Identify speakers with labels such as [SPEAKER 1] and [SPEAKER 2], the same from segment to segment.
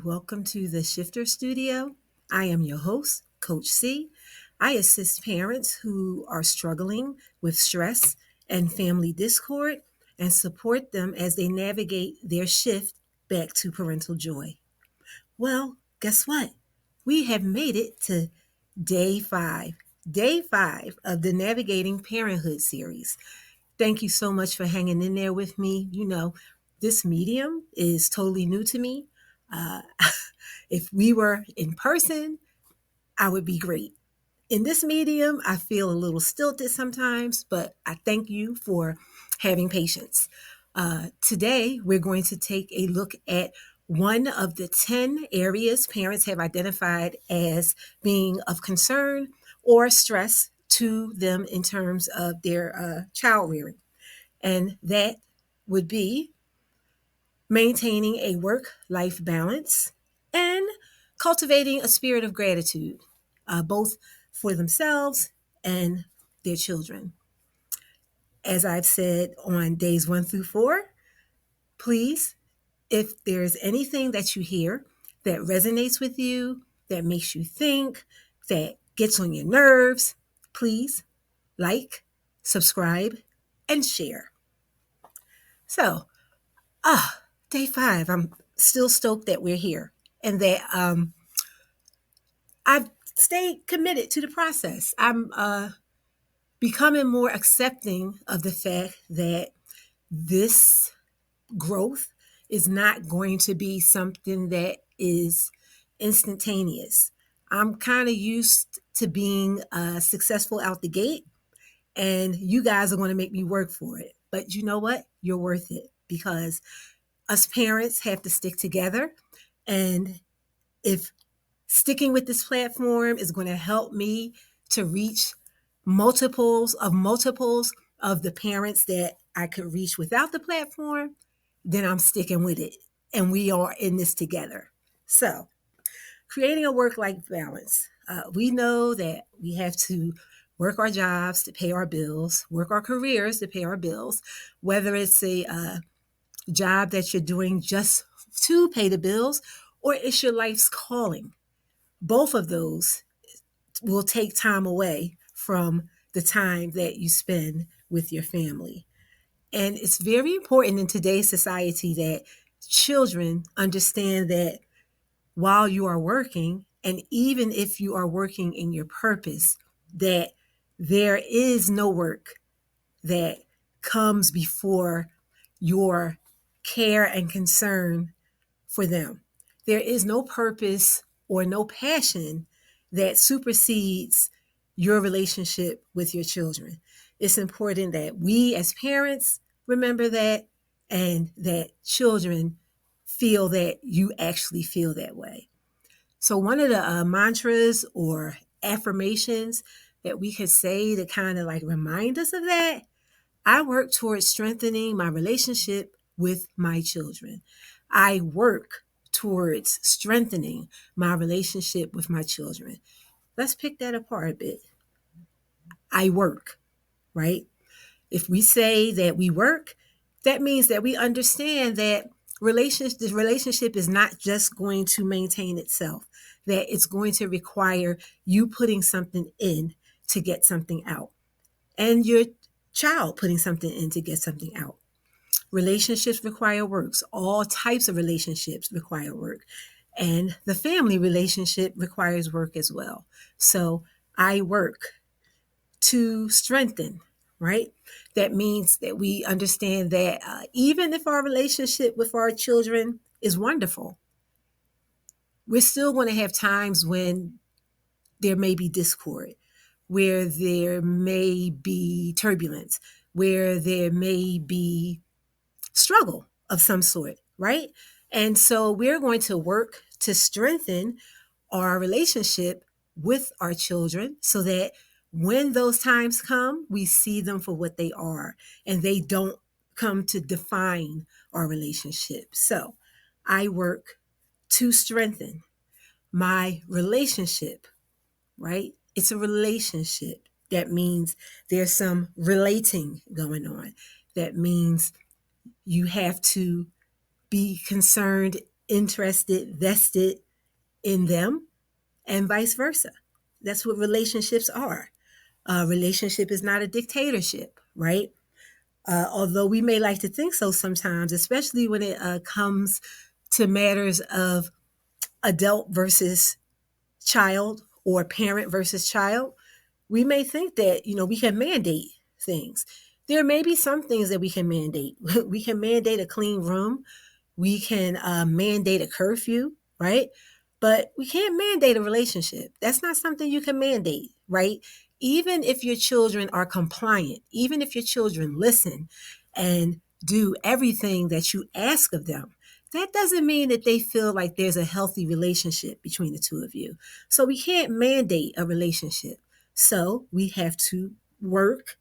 [SPEAKER 1] welcome to the Shifter Studio. I am your host, Coach C. I assist parents who are struggling with stress and family discord and support them as they navigate their shift back to parental joy. Well, guess what? We have made it to day five of the Navigating Parenthood series. Thank you so much for hanging in there with me. This medium is totally new to me. Uh, if we were in person, I would be great. In this medium, I feel a little stilted sometimes, but I thank you for having patience. Today, we're going to take a look at one of the 10 areas parents have identified as being of concern or stress to them in terms of their child rearing. And that would be maintaining a work-life balance and cultivating a spirit of gratitude, both for themselves and their children. As I've said on days 1 through 4, please, if there's anything that you hear that resonates with you, that makes you think, that gets on your nerves, please like, subscribe, and share. So, day 5, I'm still stoked that we're here and that I've stayed committed to the process. I'm becoming more accepting of the fact that this growth is not going to be something that is instantaneous. I'm kind of used to being successful out the gate, and you guys are going to make me work for it. But you know what? You're worth it because us parents have to stick together. And if sticking with this platform is going to help me to reach multiples of the parents that I could reach without the platform, then I'm sticking with it. And we are in this together. So, creating a work-life balance. We know that we have to work our jobs to pay our bills, work our careers to pay our bills, whether it's a job that you're doing just to pay the bills or it's your life's calling. Both of those will take time away from the time that you spend with your family. And it's very important in today's society that children understand that while you are working, and even if you are working in your purpose, that there is no work that comes before your care and concern for them. There is no purpose or no passion that supersedes your relationship with your children. It's important that we as parents remember that and that children feel that you actually feel that way. So one of the mantras or affirmations that we could say to kind of like remind us of that, I work towards strengthening my relationship with my children. I work towards strengthening my relationship with my children. Let's pick that apart a bit. I work, right? If we say that we work, that means that we understand that this relationship is not just going to maintain itself, that it's going to require you putting something in to get something out, and your child putting something in to get something out. Relationships require works. All types of relationships require work. And the family relationship requires work as well. So I work to strengthen, right? That means that we understand that even if our relationship with our children is wonderful, we're still going to have times when there may be discord, where there may be turbulence, where there may be struggle of some sort, right? And so we're going to work to strengthen our relationship with our children so that when those times come, we see them for what they are and they don't come to define our relationship. So I work to strengthen my relationship, right? It's a relationship. That means there's some relating going on. That means you have to be concerned interested, vested in them, and vice versa. That's what relationships are. A relationship is not a dictatorship, right? Although we may like to think so sometimes, especially when it comes to matters of adult versus child or parent versus child, we may think that, we can mandate things. There may be some things that we can mandate. We can mandate a clean room. We can mandate a curfew, right? But we can't mandate a relationship. That's not something you can mandate, right? Even if your children are compliant, even if your children listen and do everything that you ask of them, that doesn't mean that they feel like there's a healthy relationship between the two of you. So we can't mandate a relationship. So we have to work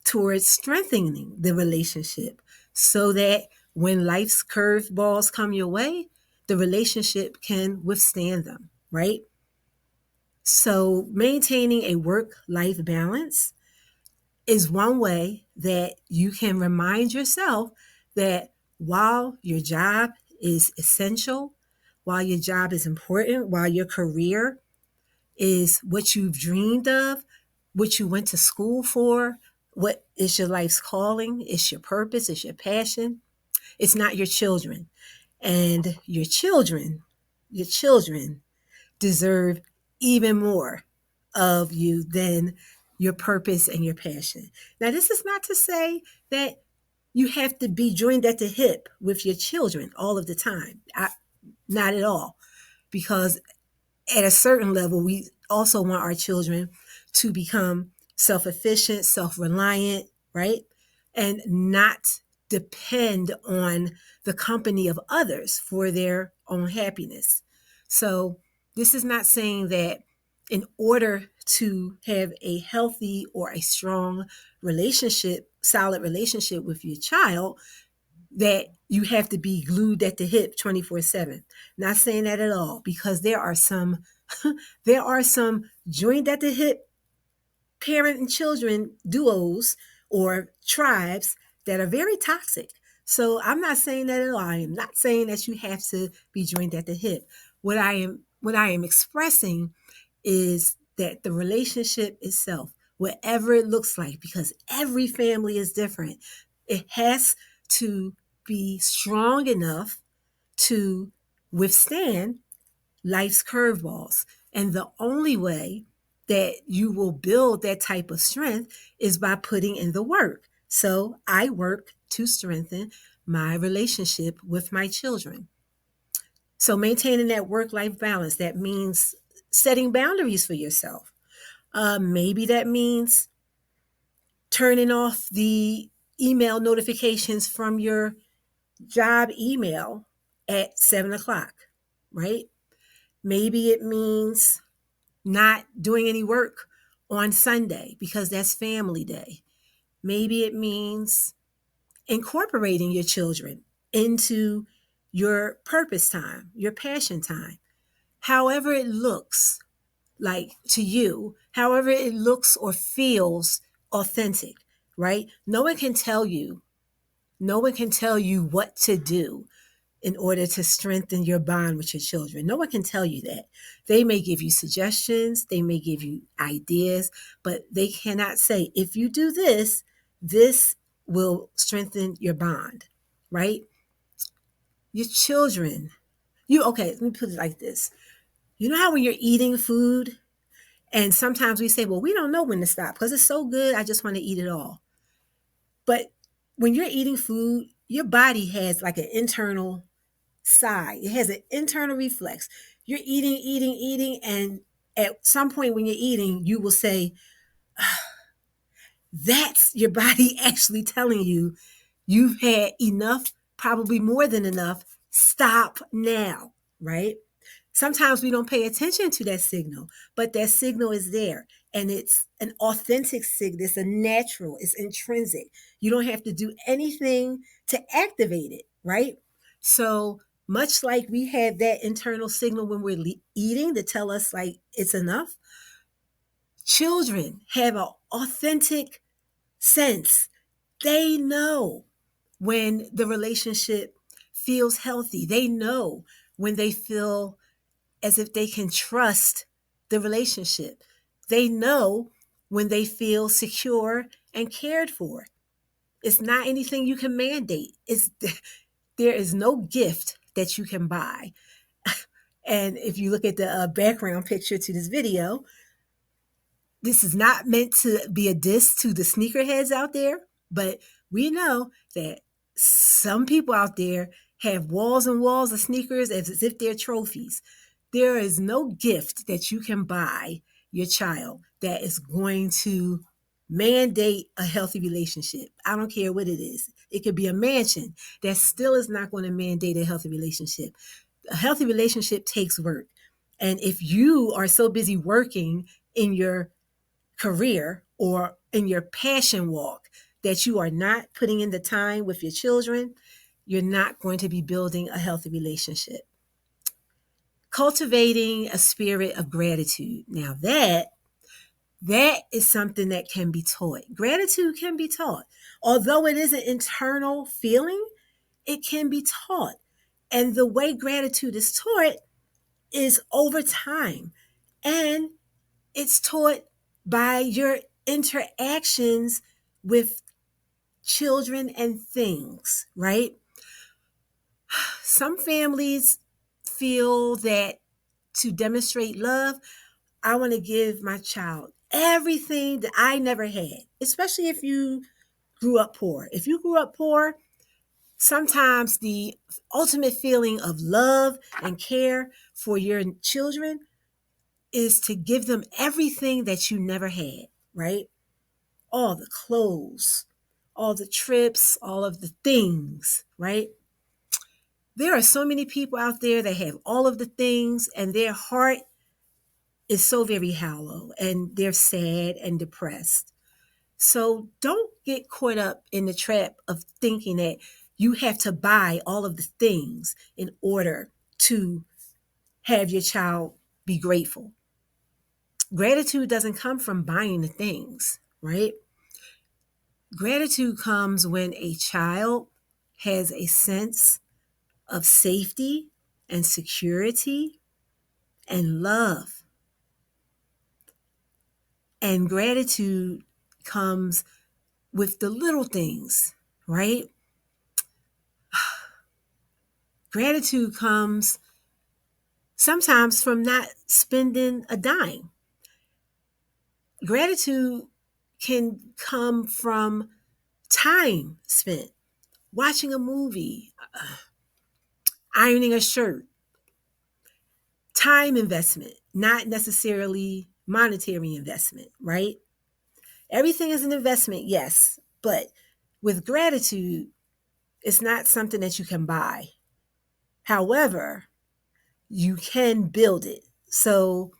[SPEAKER 1] towards strengthening the relationship so that when life's curveballs come your way, the relationship can withstand them, right? So maintaining a work-life balance is one way that you can remind yourself that while your job is essential, while your job is important, while your career is what you've dreamed of, what you went to school for, what is your life's calling, it's your purpose, it's your passion. It's not your children. And your children deserve even more of you than your purpose and your passion. Now, this is not to say that you have to be joined at the hip with your children all of the time. Not at all. Because at a certain level, we also want our children to become self-efficient, self-reliant, right? And not depend on the company of others for their own happiness. So this is not saying that in order to have a healthy or a strong relationship, solid relationship with your child, that you have to be glued at the hip 24/7. Not saying that at all, because there are some there are some joined at the hip parent and children duos or tribes that are very toxic. So I'm not saying that at all. I am not saying that you have to be joined at the hip. What I am expressing is that the relationship itself, whatever it looks like, because every family is different, it has to be strong enough to withstand life's curveballs. And the only way that you will build that type of strength is by putting in the work. So I work to strengthen my relationship with my children. So maintaining that work-life balance, that means setting boundaries for yourself. Maybe that means turning off the email notifications from your job email at 7 o'clock, right? Maybe it means not doing any work on Sunday because that's family day. Maybe it means incorporating your children into your purpose time, your passion time. However it looks like to you, however it looks or feels authentic, right? No one can tell you what to do in order to strengthen your bond with your children. No one can tell you that. They may give you suggestions, they may give you ideas, but they cannot say, if you do this, this will strengthen your bond, right? Your children, okay, let me put it like this. You know how when you're eating food, and sometimes we say, well, we don't know when to stop because it's so good, I just want to eat it all. But when you're eating food, your body has like an internal sigh. It has an internal reflex. You're eating, eating, eating, and at some point when you're eating, you will say, that's your body actually telling you you've had enough, probably more than enough. Stop now, right? Sometimes we don't pay attention to that signal, but that signal is there. And it's an authentic signal. It's a natural, it's intrinsic. You don't have to do anything to activate it, right? So much like we have that internal signal when we're eating to tell us like it's enough, children have an authentic sense. They know when the relationship feels healthy. They know when they feel as if they can trust the relationship. They know when they feel secure and cared for. It's not anything you can mandate. There is no gift that you can buy. And if you look at the background picture to this video, this is not meant to be a diss to the sneakerheads out there, but we know that some people out there have walls and walls of sneakers as if they're trophies. There is no gift that you can buy your child that is going to mandate a healthy relationship. I don't care what it is. It could be a mansion that still is not going to mandate a healthy relationship. A healthy relationship takes work. And if you are so busy working in your career or in your passion walk that you are not putting in the time with your children, you're not going to be building a healthy relationship. Cultivating a spirit of gratitude. Now that is something that can be taught. Gratitude can be taught. Although it is an internal feeling, it can be taught. And the way gratitude is taught is over time. And it's taught by your interactions with children and things, right? Some families feel that to demonstrate love, I want to give my child everything that I never had, especially if you grew up poor. If you grew up poor, sometimes the ultimate feeling of love and care for your children is to give them everything that you never had, right? All the clothes, all the trips, all of the things, right? There are so many people out there that have all of the things and their heart is so very hollow and they're sad and depressed. So don't get caught up in the trap of thinking that you have to buy all of the things in order to have your child be grateful. Gratitude doesn't come from buying the things, right? Gratitude comes when a child has a sense of safety and security and love. And gratitude comes with the little things, right? Gratitude comes sometimes from not spending a dime. Gratitude can come from time spent watching a movie, ironing a shirt, time investment, not necessarily monetary investment, right? Everything is an investment, yes, but with gratitude, it's not something that you can buy. However, you can build it. So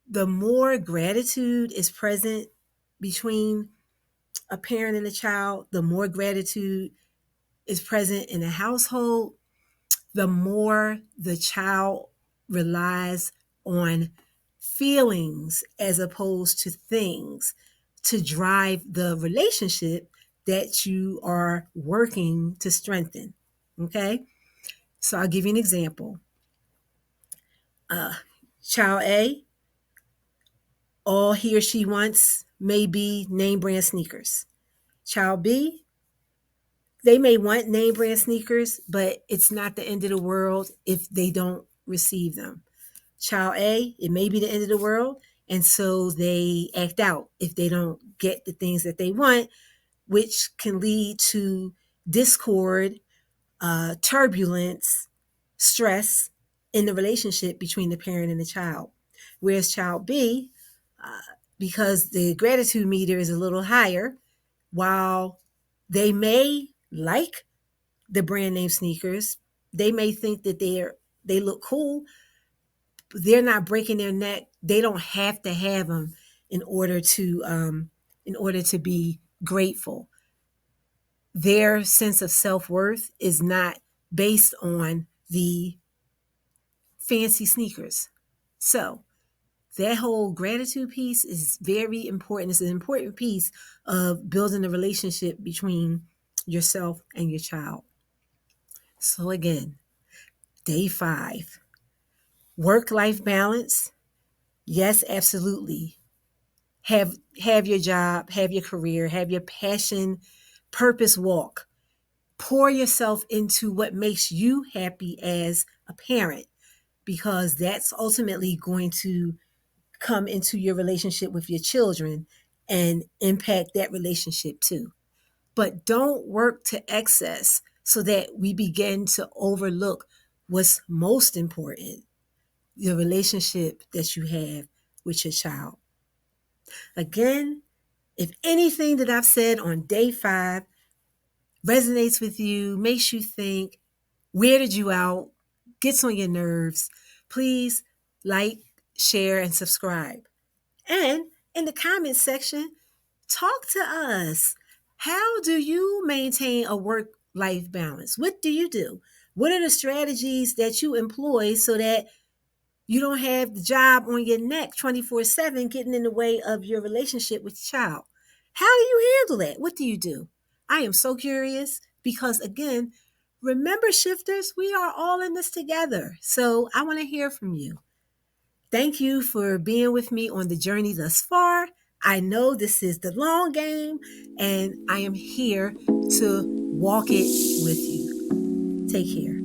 [SPEAKER 1] the more gratitude is present between a parent and a child, the more gratitude is present in a household, the more the child relies on feelings as opposed to things to drive the relationship that you are working to strengthen. Okay? So I'll give you an example. Uh, Child A, all he or she wants may be name brand sneakers. Child B, they may want name brand sneakers, but it's not the end of the world if they don't receive them. Child A, it may be the end of the world, and so they act out if they don't get the things that they want, which can lead to discord, turbulence, stress in the relationship between the parent and the child. Whereas child B, uh, because the gratitude meter is a little higher, while they may like the brand name sneakers, they may think that they look cool. They're not breaking their neck. They don't have to have them in order to be grateful. Their sense of self-worth is not based on the fancy sneakers. So that whole gratitude piece is very important. It's an important piece of building a relationship between yourself and your child. So again, Day 5, work-life balance. Yes, absolutely. Have your job, have your career, have your passion, purpose walk. Pour yourself into what makes you happy as a parent, because that's ultimately going to come into your relationship with your children and impact that relationship too. But don't work to excess so that we begin to overlook what's most important, the relationship that you have with your child. Again, if anything that I've said on day 5 resonates with you, makes you think, weirded you out, gets on your nerves, please like, share, and subscribe. And in the comments section, talk to us. How do you maintain a work life balance? What do you do? What are the strategies that you employ so that you don't have the job on your neck 24/7 getting in the way of your relationship with your child? How do you handle that? What do you do? I am so curious because, again, remember, shifters, we are all in this together. So I want to hear from you. Thank you for being with me on the journey thus far. I know this is the long game, and I am here to walk it with you. Take care.